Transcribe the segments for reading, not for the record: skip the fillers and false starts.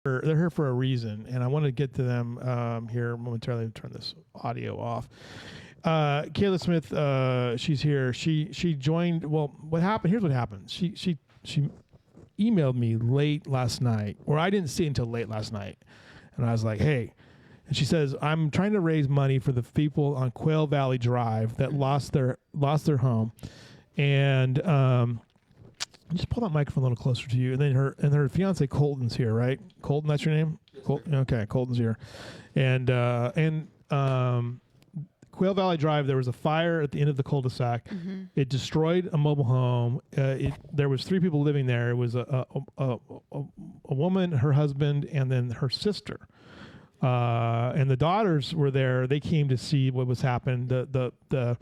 they're here for a reason, and I want to get to them here momentarily. Let me turn this audio off. Kayla Smith, she's here. She joined. Well, what happened? Here's what happened. She emailed me late last night, or I didn't see it until late last night, and I was like, hey. And she says, I'm trying to raise money for the people on Quail Valley Drive that lost their home. And just pull that microphone a little closer to you. And then her fiance Colton's here, right? Colton, that's your name? Yes, Colton. Okay, Colton's here. And Quail Valley Drive, there was a fire at the end of the cul-de-sac. Mm-hmm. It destroyed a mobile home. There was 3 people living there. It was a woman, her husband, and then her sister. And the daughters were there. They came to see what was happening. The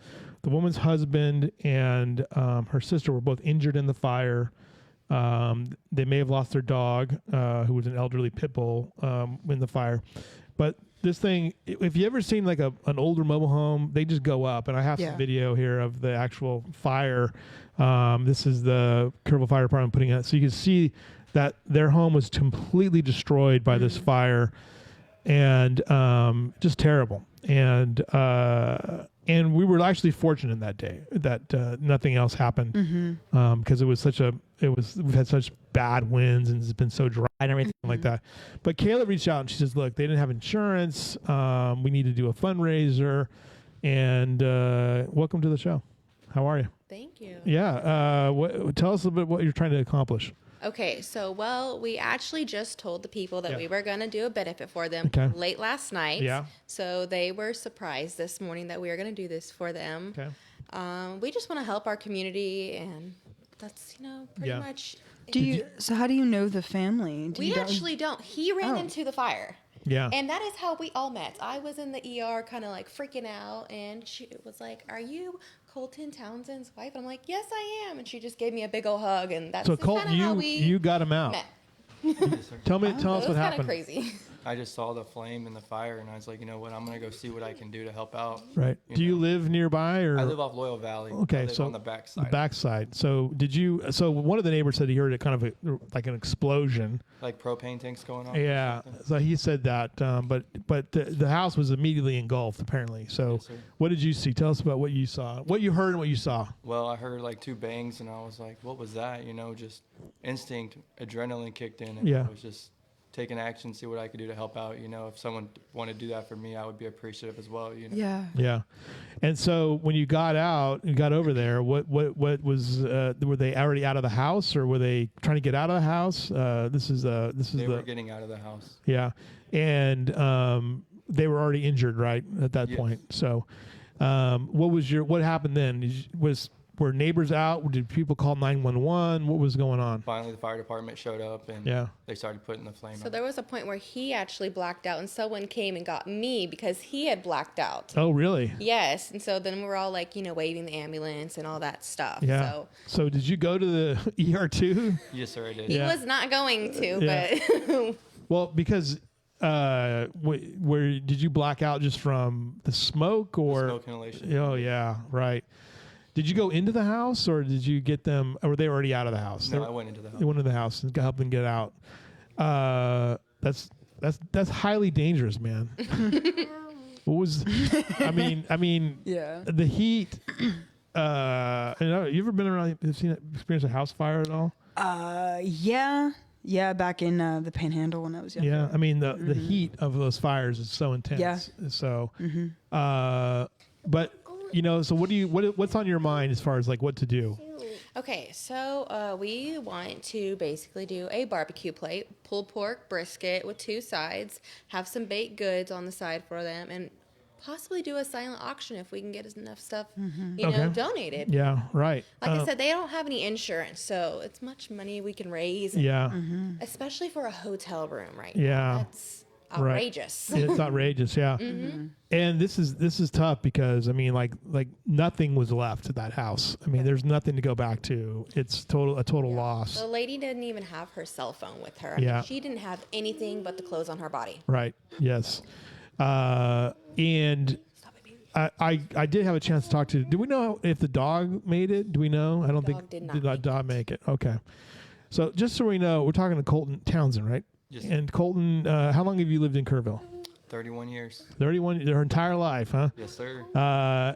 woman's husband and her sister were both injured in the fire. They may have lost their dog, who was an elderly pit bull, in the fire. But this thing, if you ever seen like an older mobile home, they just go up. And I have some video here of the actual fire. This is the Kerrville Fire Department putting it. So you can see that their home was completely destroyed by this fire. And just terrible. And we were actually fortunate in that day that nothing else happened, because we've had such bad winds and it's been so dry and everything like that. But Kayla reached out and she says, look, they didn't have insurance. We need to do a fundraiser. And welcome to the show. How are you? Thank you. Yeah. Tell us a bit what you're trying to accomplish. Okay, so, we actually just told the people that we were going to do a benefit for them late last night. Yeah. So they were surprised this morning that we were going to do this for them. Okay. We just want to help our community, and that's, pretty much. So how do you know the family? We actually don't. He ran into the fire. Yeah. And that is how we all met. I was in the ER kind of like freaking out, and she was like, are you Colton Townsend's wife? And I'm like, yes, I am. And she just gave me a big old hug, and that's so Colton, how we you got him out. met. Tell us what happened. It was kind of crazy. I just saw the flame in the fire, and I was like, you know what? I'm gonna go see what I can do to help out. Right. Do you live nearby, or? I live off Quail Valley. Okay, I live so on the backside. The backside. So did you? So one of the neighbors said he heard it kind of like an explosion. Like propane tanks going off. Yeah. So he said that, but the house was immediately engulfed apparently. So Yes, sir. what did you see? Tell us about what you saw, what you heard, and what you saw. Well, I heard like 2 bangs, and I was like, what was that? Just instinct, adrenaline kicked in, and I was just taking action, see what I could do to help out. If someone wanted to do that for me, I would be appreciative as well. Yeah. Yeah. And so when you got over there, what was were they already out of the house, or were they trying to get out of the house? They were getting out of the house. Yeah. And they were already injured, right, at that point. So what happened then? Were neighbors out? Did people call 911? What was going on? Finally, the fire department showed up, and they started putting the flame out. So there was a point where he actually blacked out, and someone came and got me because he had blacked out. Oh, really? Yes. And so then we were all like, waving the ambulance and all that stuff. Yeah. So did you go to the ER too? Yes, sir, I did. He was not going to, but... Well, because... where did you black out just from the smoke, or the smoke inhalation? Oh yeah, right. Did you go into the house, or did you get them, or were they already out of the house? No, I went into the house. They went into the house and helped them get out. That's highly dangerous, man. What was? I mean. Yeah. The heat. You ever been around? Experienced a house fire at all? Yeah. Yeah, back in the Panhandle when I was younger. Yeah, I mean the heat of those fires is so intense. Yeah. So, but so what's on your mind as far as like what to do? Okay, so we want to basically do a barbecue plate, pulled pork, brisket with 2 sides, have some baked goods on the side for them, and possibly do a silent auction if we can get enough stuff, donated. Yeah, right. Like I said, they don't have any insurance, so it's much money we can raise. Yeah. Especially for a hotel room right now. That's outrageous. Right. It's outrageous, yeah. And this is tough because, I mean, like nothing was left at that house. I mean, there's nothing to go back to. It's a total loss. The lady didn't even have her cell phone with her. Yeah. She didn't have anything but the clothes on her body. Right, yes. And I did have a chance to talk to. Do we know if the dog made it? Do we know? I don't think did the dog make it. Okay. So just so we know, we're talking to Colton Townsend, right? And Colton, how long have you lived in Kerrville? 31 years. 31, their entire life, huh? Yes, sir.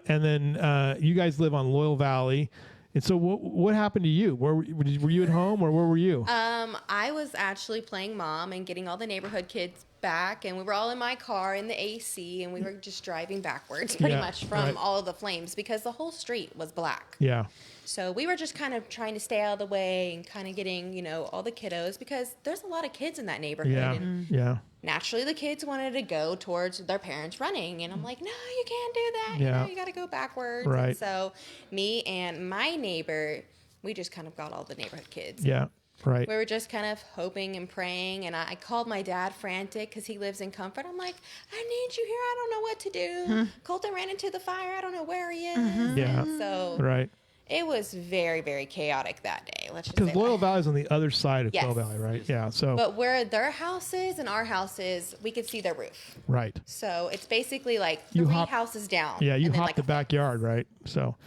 And then you guys live on Quail Valley. And so what happened to you? Were you at home or where were you? I was actually playing mom and getting all the neighborhood kids back, and we were all in my car in the AC, and we were just driving backwards pretty much from all of the flames because the whole street was black. Yeah. So we were just kind of trying to stay out of the way and kind of getting, all the kiddos because there's a lot of kids in that neighborhood. Yeah. And naturally, the kids wanted to go towards their parents running. And I'm like, no, you can't do that. Yeah. You got to go backwards. Right. And so me and my neighbor, we just kind of got all the neighborhood kids. Yeah. Right. We were just kind of hoping and praying. And I called my dad frantic because he lives in Comfort. I'm like, I need you here. I don't know what to do. Colton ran into the fire. I don't know where he is. Yeah. And so right. It was very, very chaotic that day. Let's just because Quail Valley is on the other side of Yes. Quail Valley, right? Yeah. So. But where their house is and our house is, we could see their roof. Right. So it's basically like You three hop- houses down. Yeah, you and then hop like the backyard, right? So,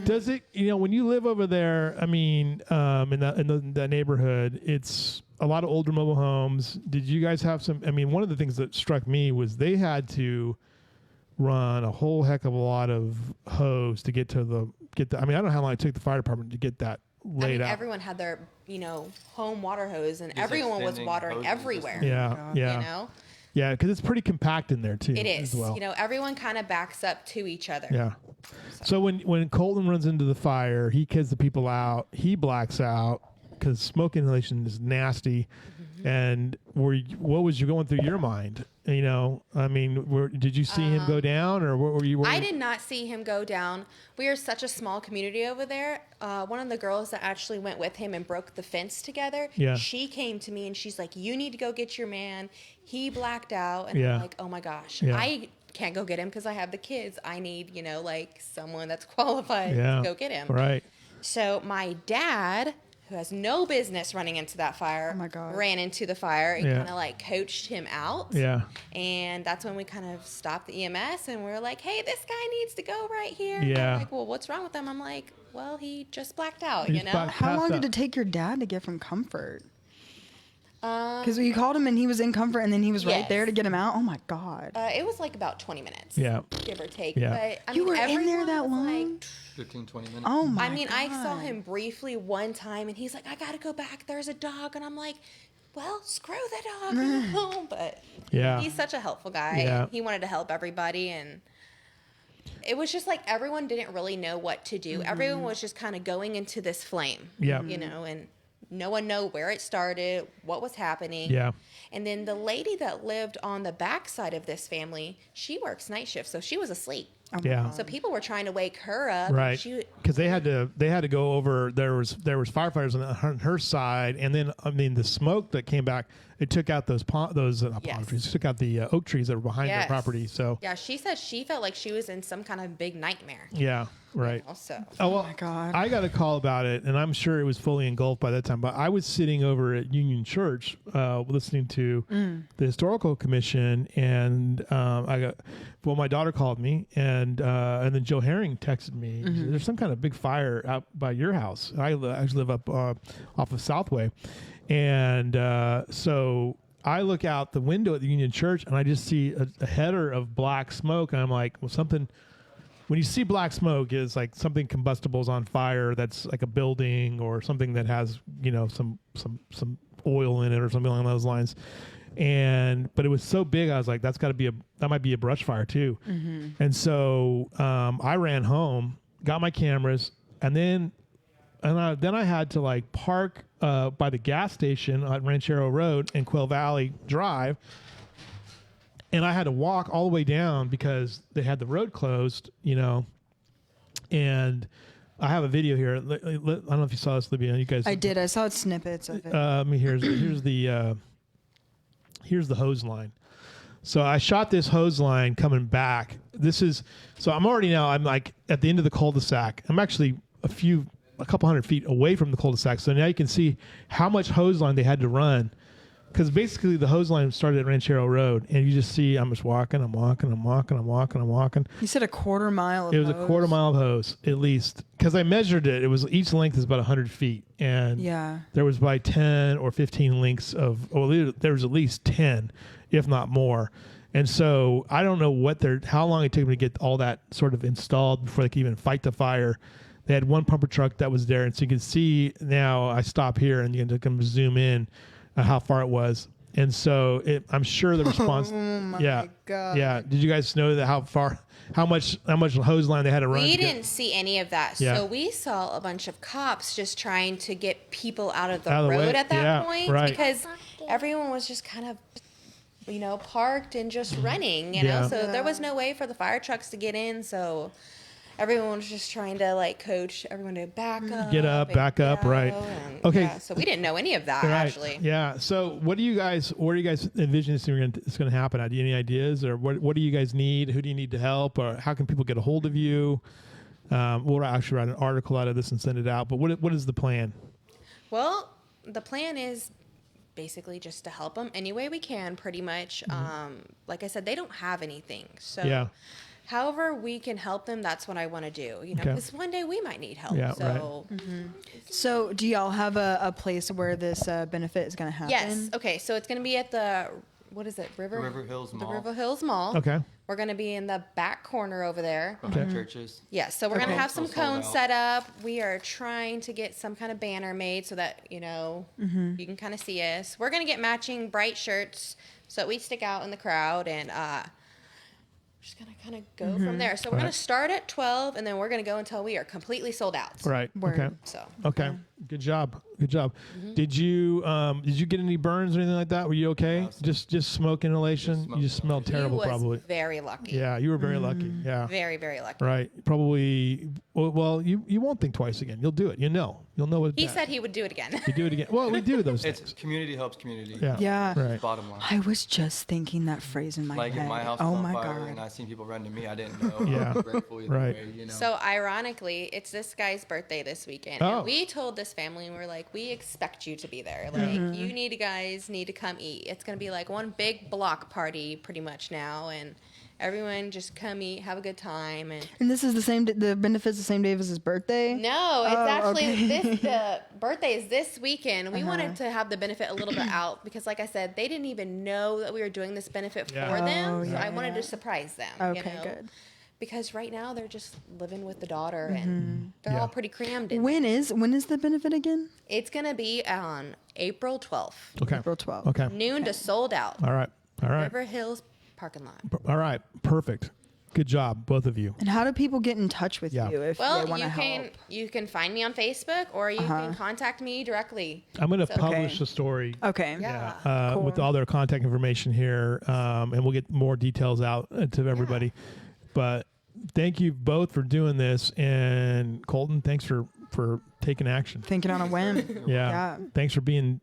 does it? When you live over there, I mean, in the neighborhood, it's a lot of older mobile homes. Did you guys have some? I mean, one of the things that struck me was they had to run a whole heck of a lot of hose to get the. I mean, I don't know how long it took the fire department to get that laid out. Everyone had their, home water hose, and Just everyone was extending watering hoses. everywhere. Yeah, yeah, You know, yeah, because it's pretty compact in there too. it is. as well. Everyone kind of backs up to each other. Yeah. So when Colton runs into the fire, he kids the people out. He blacks out because smoke inhalation is nasty. And what was you going through your mind? I mean, did you see him go down, or what were you? I did not see him go down. We are such a small community over there. One of the girls that actually went with him and broke the fence together, Yeah. she came to me and she's like, you need to go get your man. He blacked out. And Yeah. I'm like, oh my gosh, Yeah. I can't go get him because I have the kids. I need, someone that's qualified Yeah. to go get him. Right. So my dad, who has no business running into that fire, Oh my God. ran into the fire and Yeah. kind of coached him out. Yeah. And that's when we kind of stopped the EMS and we're like, hey, this guy needs to go right here. Yeah. They're like, well, what's wrong with him? I'm like, well, he just blacked out, He just blacked- How long Passed did out. it take your dad to get from Comfort? Because you called him and he was in Comfort and then he was right Yes. there to get him out. Oh my God. It was like about 20 minutes. Yeah. Give or take. Yeah. But, I You mean, were in there everyone that was long? like- 15, 20 minutes. Oh my God. I saw him briefly one time and he's like, I got to go back. There's a dog. And I'm like, well, screw the dog. No, but Yeah. he's such a helpful guy. Yeah. He wanted to help everybody. And it was just like everyone didn't really know what to do. Everyone was just kind of going into this flame. Yeah. And no one knew where it started, what was happening. Yeah. And then the lady that lived on the backside of this family, she works night shift, so she was asleep. Oh my Yeah. God. So people were trying to wake her up. and Right. Because they had to go over. There was firefighters on her side, and then the smoke that came back. It took out those palm trees. It took out the oak trees that were behind their Yes. property. So Yeah, she said she felt like she was in some kind of big nightmare. yeah, right. Also, Oh well, my God. I got a call about it, and I'm sure it was fully engulfed by that time. But I was sitting over at Union Church, listening to the historical commission, and my daughter called me, and then Joe Herring texted me. He said, there's some kind of big fire out by your house. I actually live up off of Southway, and so I look out the window at the Union Church, and I just see a header of black smoke, and I'm like, well, something. When you see black smoke, it's like something combustible is on fire. That's like a building or something that has some oil in it or something along those lines. But it was so big, I was like, that might be a brush fire too. And so I ran home, got my cameras, and then I had to park by the gas station on Ranchero Road and Quail Valley Drive. And I had to walk all the way down because they had the road closed, and I have a video here. I don't know if you saw this, Libya. You guys, I did. I saw snippets of it. here's the hose line. So I shot this hose line coming back. I'm like at the end of the cul-de-sac. I'm actually a couple hundred feet away from the cul-de-sac. So now you can see how much hose line they had to run because basically the hose line started at Ranchero Road, and you just see I'm just walking. You said a quarter mile of It was hose. a quarter mile of hose at least, because I measured it. It was each length is about 100 feet, and there was by 10 or 15 lengths of. Well, there was at least 10, if not more. And so I don't know how long it took them to get all that sort of installed before they could even fight the fire. They had one pumper truck that was there, and so you can see now. I stop here, and you can zoom in how far it was. And so I'm sure the response. Oh my God. Yeah. Did you guys know that how much hose line they had to run? We didn't see any of that. Yeah. So we saw a bunch of cops just trying to get people out of the Out of the road way. at that point Right. because everyone was just kind of, parked and just running, you know? So there was no way for the fire trucks to get in. So everyone was just trying to coach everyone to back up. Get up, back up, right. Okay. Yeah, so we didn't know any of that Right. actually. Yeah. So where do you guys envision this is going to happen? Do you have any ideas, or what do you guys need? Who do you need to help, or how can people get a hold of you? We'll actually write an article out of this and send it out. But what is the plan? Well, the plan is basically just to help them any way we can, pretty much. Like I said, they don't have anything. So however we can help them, that's what I want to do. Because one day we might need help. Yeah, so, So do y'all have a place where this benefit is going to happen? yes. Okay. So it's going to be at the, what is it? River Hills Mall. The River Hills Mall. Okay. We're going to be in the back corner over there. Behind churches. Yes, so we're going to have some So sold cones out. set up. We are trying to get some kind of banner made so that, you can kind of see us. We're going to get matching bright shirts so that we stick out in the crowd, and just going to kind of go from there. So we're going to start at 12, and then we're going to go until we are completely sold out. Right. Word. Okay. So Okay. Good job. Did you get any burns or anything like that? Were you okay? No, just smoke inhalation. Just You just smelled smoke terrible, he was probably. very lucky. Yeah, you were very lucky. Yeah. Very, very lucky. Right. Probably. Well, you won't think twice again. You'll do it. You'll know what. He said he would do it again. You do it again. Well, we do those things. It's community helps community. Yeah. Yeah. Right. Bottom line. I was just thinking that phrase in my Like head. if my house Oh was on my fire God. and I seen people run to me, I didn't know. Yeah. I was grateful either Right. way, So ironically, it's this guy's birthday this weekend. Oh. And we told this family, and we're like, we expect you to be there. Like, you guys need to come eat. It's going to be like one big block party pretty much now. And everyone just come eat, have a good time. And this is the benefit's the same day as his birthday? No, it's actually okay. the birthday is this weekend. We wanted to have the benefit a little bit out because, like I said, they didn't even know that we were doing this benefit for them. So I wanted to surprise them. Okay, good. Because right now they're just living with the daughter and they're all pretty crammed in. When is the benefit again? It's going to be on April 12th. Okay. April 12th. Okay. Noon to sold out. All right. River Hills parking lot. All right. Perfect. Good job, both of you. And how do people get in touch with Yeah. you if they Well, want to help? you can find me on Facebook or you can contact me directly. I'm going to So- publish the story. Okay. Yeah. With all their contact information here, and we'll get more details out to everybody. But thank you both for doing this, and Colton, thanks for taking action. Thinking on a whim. Yeah. Thanks for being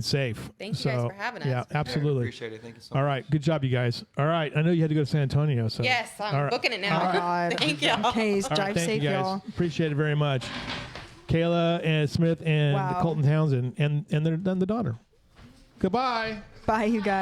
safe. Thank you guys for having us. Yeah, absolutely. Appreciate it. Thank you so All much. right, good job, you guys. All right, I know you had to go to San Antonio, so Yes, I'm All right. booking it now. Oh, God. Thank y'all. Okay, All right, drive thank safe, you guys. y'all. Appreciate it very much. Kayla and Smith and Wow. Colton Townsend and the daughter. Goodbye. Bye, you guys.